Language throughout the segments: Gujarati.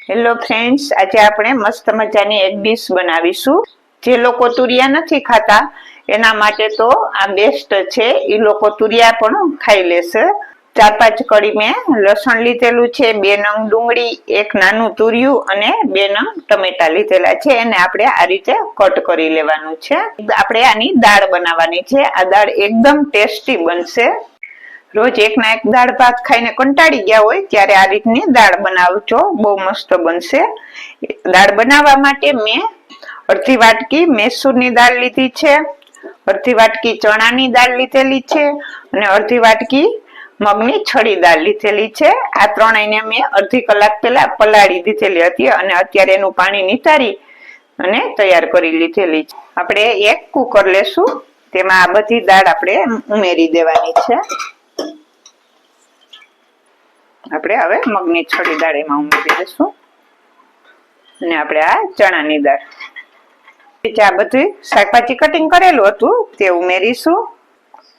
હેલો ફ્રેન્ડ્સ, આજે આપણે મસ્ત મજાની એક ડીશ બનાવીશું. જે લોકો તુરિયા નથી ખાતા એના માટે તો આ બેસ્ટ છે. એ લોકો તુરિયા પણ ખાઈ લેશે. 4-5 કળી મેં લસણ લીધેલું છે, 2 નંગ ડુંગળી, એક નાનું તુરિયું અને 2 નંગ ટમેટા લીધેલા છે. એને આપણે આ રીતે કટ કરી લેવાનું છે. આપણે આની દાળ બનાવવાની છે. આ દાળ એકદમ ટેસ્ટી બનશે. રોજ એકના એક દાળ ભાત ખાઈને કંટાળી ગયા હોય ત્યારે આ રીતની દાળ બનાવજો, બહુ મસ્ત બનશે. દાળ બનાવવા માટે મેં અડધી વાટકી મૈસૂરની દાળ લીધી છે, અડધી વાટકી ચણાની દાળ લીધેલી છે અને અડધી વાટકી મગની છડી દાળ લીધેલી છે. આ ત્રણેયને મેં અડધી કલાક પહેલા પલાળી દીધેલી હતી અને અત્યારે એનું પાણી નિતારી અને તૈયાર કરી લીધેલી છે. આપણે એક કુકર લેશું, તેમાં આ બધી દાળ આપણે ઉમેરી દેવાની છે. આપણે હવે મગની છડી દાળ એમાં ઉમેરી દઈશું અને આપણે આ ચણાની દાળ, આ બધું શાકભાજી કટિંગ કરેલું હતું તે ઉમેરીશું.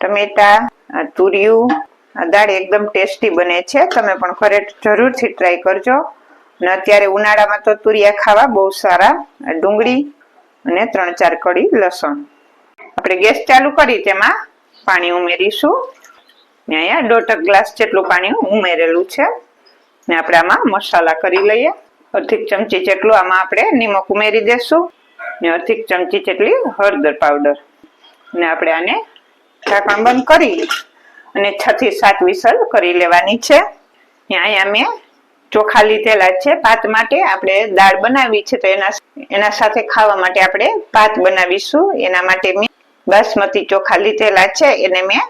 ટમેટા, આ તુરિયું, આ દાળ એકદમ ટેસ્ટી બને છે. તમે પણ ઘરે જરૂરથી ટ્રાય કરજો. અને અત્યારે ઉનાળામાં તો તુરિયા ખાવા બહુ સારા. ડુંગળી અને 3-4 કળી લસણ. આપણે ગેસ ચાલુ કરી તેમાં પાણી ઉમેરીશું. ને અહીંયા 1.5 ગ્લાસ જેટલું પાણી ઉમેરેલું છે. ને આપણે આમાં મસાલા કરી લઈએ. અડધી ચમચી જેટલું આમાં આપણે નિમક ઉમેરી દેશું ને અડધી ચમચી જેટલી હળદર પાવડર. ને આપણે આને ઢાંકણ બંધ કરી અને 6 થી 7 વિસલ કરી લેવાની છે. અહીંયા મેં ચોખા લીધેલા છે ભાત માટે. આપણે દાળ બનાવી છે તો એના સાથે ખાવા માટે આપણે ભાત બનાવીશું. એના માટે મેં બાસમતી ચોખા લીધેલા છે. એને મેં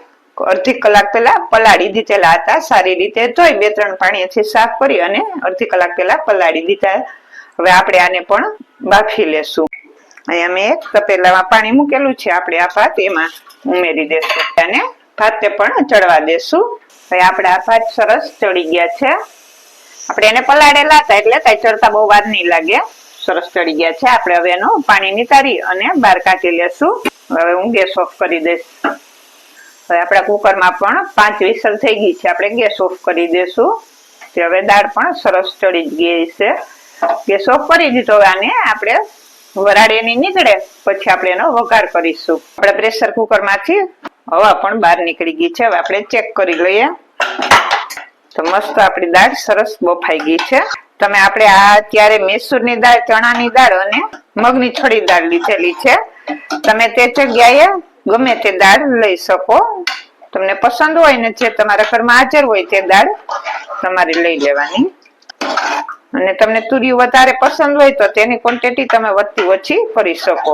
અડધી કલાક પહેલા પલાળી દીધેલા હતા. સારી રીતે ધોઈ 2-3 પાણીથી સાફ કરી અને અડધી કલાક પહેલા પલાળી દીધા. હવે આપણે આને પણ બાફી લેશું. અહીંયા મેં એક તપેલામાં પાણી મૂકેલું છે. આપણે આ ભાત એમાં ઉમેરી દેશું અને ભાતે પણ ચડવા દેશું. હવે આપણે આ ભાત સરસ ચડી ગયા છે. આપણે એને પલાળેલા હતા એટલે કઈ ચડતા બહુ વાર નહીં લાગે. સરસ ચડી ગયા છે. આપણે હવે એનું પાણી નિતારી અને બહાર કાઢી લેશું. હવે હું ગેસ ઓફ કરી દઈશ. હવે આપણા કુકરમાં પણ 5 વિસલ થઈ ગઈ છે. આપણે ગેસ ઓફ કરી દેશું. હવે દાળ પણ સરસ ચડી ગઈ છે. ગેસ ઓફ કરી દીધો. આને આપણે વરાળ એની નીકળે પછી આપણે એનો વઘાર કરીશું. આપણે પ્રેશર કુકરમાંથી હવા પણ બહાર નીકળી ગઈ છે. હવે આપણે ચેક કરી લઈએ તો મસ્ત આપણી દાળ સરસ બફાઈ ગઈ છે. તમે આપણે આ અત્યારે મૈસૂરની દાળ, ચણાની દાળ અને મગની છડી દાળ લીધેલી છે. તમે તે જગ્યાએ ગમે તે દાળ લઈ શકો. તમને પસંદ હોય ને જે તમારા ઘરમાં હાજર હોય તે દાળ તમારે લઈ લેવાની. અને તમને તુરિયું વધારે પસંદ હોય તો તેની ક્વોન્ટિટી તમે વધતી ઓછી કરી શકો.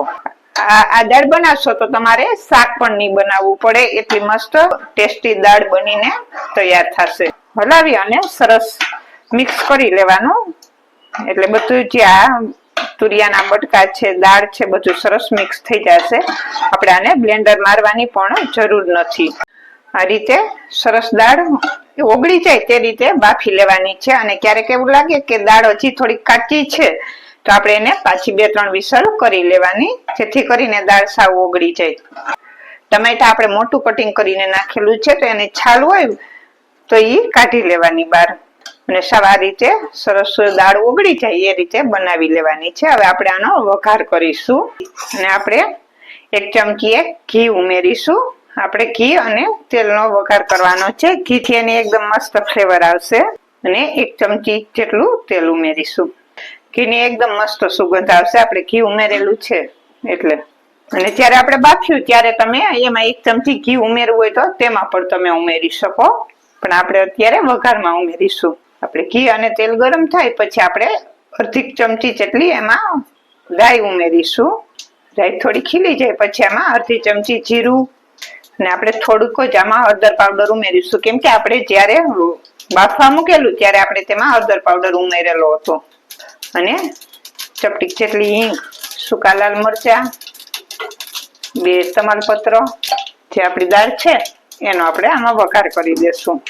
આ દાળ બનાવશો તો તમારે શાક પણ નહીં બનાવવું પડે. એટલી મસ્ત ટેસ્ટી દાળ બનીને તૈયાર થશે. હલાવી અને સરસ મિક્સ કરી લેવાનું. એટલે બધું જે આ તુરિયાના બટકા છે, દાળ છે, બધું સરસ મિક્સ થઈ જશે. આપણે આને બ્લેન્ડર મારવાની પણ જરૂર નથી. આ રીતે સરસ દાળ ઓગળી જાય તે રીતે બાફી લેવાની છે. અને ક્યારેક એવું લાગે કે દાળ હજી થોડી કાચી છે તો આપણે એને પાછી 2-3 વિસલ કરી લેવાની, જેથી કરીને દાળ સાવ ઓગળી જાય. ટમેટા આપણે મોટું કટિંગ કરીને નાખેલું છે તો એને છાલ હોય તો એ કાઢી લેવાની બહાર. અને સાવ આ રીતે સરસ દાળ ઓગળી જાય એ રીતે બનાવી લેવાની છે. હવે આપણે આનો વઘાર કરીશું અને આપણે 1 ચમચી ઘી ઉમેરીશું. આપણે ઘી અને તેલનો વઘાર કરવાનો છે. ઘીથી એની એકદમ મસ્ત ફ્લેવર આવશે. અને 1 ચમચી જેટલું તેલ ઉમેરીશું. ઘીની એકદમ મસ્ત સુગંધ આવશે. આપણે ઘી ઉમેરેલું છે એટલે. અને જ્યારે આપણે બાફ્યું ત્યારે તમે એમાં 1 ચમચી ઘી ઉમેરવું હોય તો તેમાં પણ તમે ઉમેરી શકો, પણ આપણે અત્યારે વઘારમાં ઉમેરીશું. આપણે ઘી અને તેલ ગરમ થાય પછી આપણે અડધી ચમચી જેટલી એમાં રાઈ ઉમેરીશું. રાઈ થોડી ખીલી જાય પછી એમાં અડધી ચમચી જીરું અને આપણે થોડુંક જ આમાં હળદર પાવડર ઉમેરીશું. કેમ કે આપણે જ્યારે બાફવા મૂકેલું ત્યારે આપણે તેમાં હળદર પાવડર ઉમેરેલો હતો. અને ચપટી જેટલી હિંગ, સૂકા લાલ મરચા, 2 તમાલપત્ર, જે આપણી દાળ છે એનો આપણે આમાં વઘાર કરી દેશું.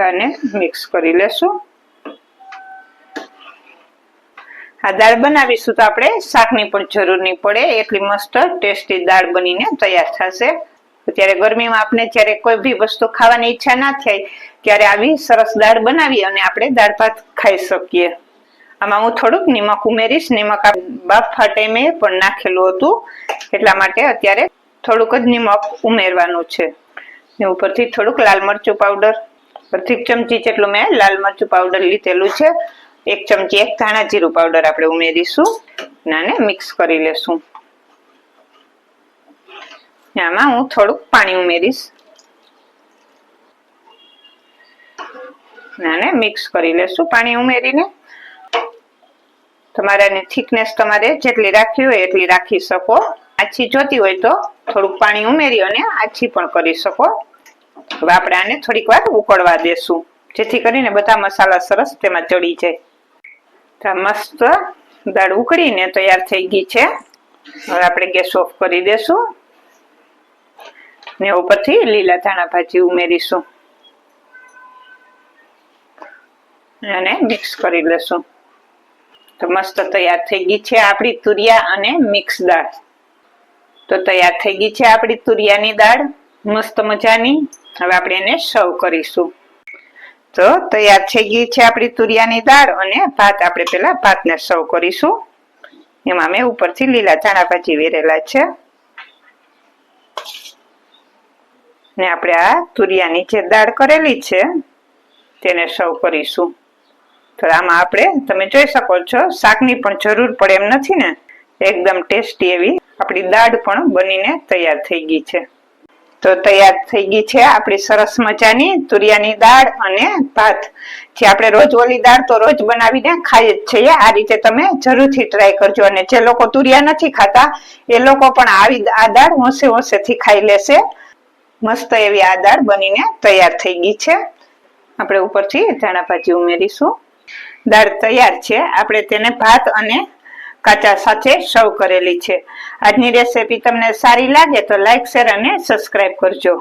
અને મિક્સ કરી લેશું. આ દાળ બનાવીશું તો આપણે શાકની પણ જરૂર નહીં પડે. એટલી મસ્ત ટેસ્ટી દાળ બનીને તૈયાર થશે. ત્યારે ગરમીમાં આપણે જ્યારે કોઈ બી વસ્તુ ખાવાની ઈચ્છા ના થાય ત્યારે આવી સરસ દાળ બનાવી અને આપણે દાળ ભાત ખાઈ શકીએ. આમાં હું થોડુંક નિમક ઉમેરીશ. નિમક બાફા ટાઈમે પણ નાખેલું હતું એટલા માટે અત્યારે થોડુંક જ નિમક ઉમેરવાનું છે. ઉપરથી થોડુંક લાલ મરચું પાવડર, અડધી ચમચી જેટલું મેં લાલ મરચું પાવડર લીધેલું છે. 1 ચમચી 1 ધાણા જીરું પાવડર આપણે ઉમેરીશું અને મિક્સ કરી લેશું. આમાં હું થોડુંક પાણી ઉમેરીશ અને મિક્સ કરી લેશું. પાણી ઉમેરીને તમારાની થિકનેસ તમારે જેટલી રાખવી હોય એટલી રાખી શકો. આછી જોતી હોય તો થોડુંક પાણી ઉમેરી અને આછી પણ કરી શકો. હવે આપણે આને થોડીક વાર ઉકળવા દેશું જેથી કરીને બધા મસાલા સરસ તેમાં ચડી જાય. તો મસ્ત દાળ ઉકળીને તૈયાર થઈ ગઈ છે. હવે આપણે ગેસ ઓફ કરી દેશું ને ઉપરથી લીલા ધાણા ભાજી ઉમેરીશું અને મિક્સ કરી લેશું. તો મસ્ત તૈયાર થઈ ગઈ છે આપણી તુરિયા અને મિક્સ દાળ. તો તૈયાર થઈ ગઈ છે આપણી તુરિયાની દાળ મસ્ત મજાની. હવે આપણે એને સર્વ કરીશું. તો તૈયાર થઈ ગઈ છે આપણી તુરિયાની દાળ અને ભાત. આપણે પેલા ભાતને સર્વ કરીશું. એમાં મેં ઉપરથી લીલા ધાણા ભાજી વેરેલા છે ને આપણે આ તુરિયાની જે દાળ કરેલી છે તેને સર્વ કરીશું. તો આમાં આપણે તમે જોઈ શકો છો શાકની પણ જરૂર પડે એમ નથી ને. એકદમ ટેસ્ટી એવી આપણી દાળ પણ બનીને તૈયાર થઈ ગઈ છે. તો તૈયાર થઈ ગઈ છે આપણી સરસ મજાની તુરિયાની દાળ અને ભાત. જે આપણે રોજ ઓલી દાળ તો રોજ બનાવીને ખાઈ જ છીએ. આ રીતે તમે જરૂરથી ટ્રાય કરજો. અને જે લોકો તુરિયા નથી ખાતા એ લોકો પણ આવી આ દાળ હોંશે હોંશેથી ખાઈ લેશે. મસ્ત એવી આ દાળ બનીને તૈયાર થઈ ગઈ છે. આપણે ઉપરથી ધાણા ભાજી ઉમેરીશું. દાળ તૈયાર છે. આપણે તેને ભાત અને કાચા સાથે સર્વ કરેલી છે. આજની રેસીપી તમને સારી લાગે તો લાઈક, શેર અને સબસ્ક્રાઇબ કરજો.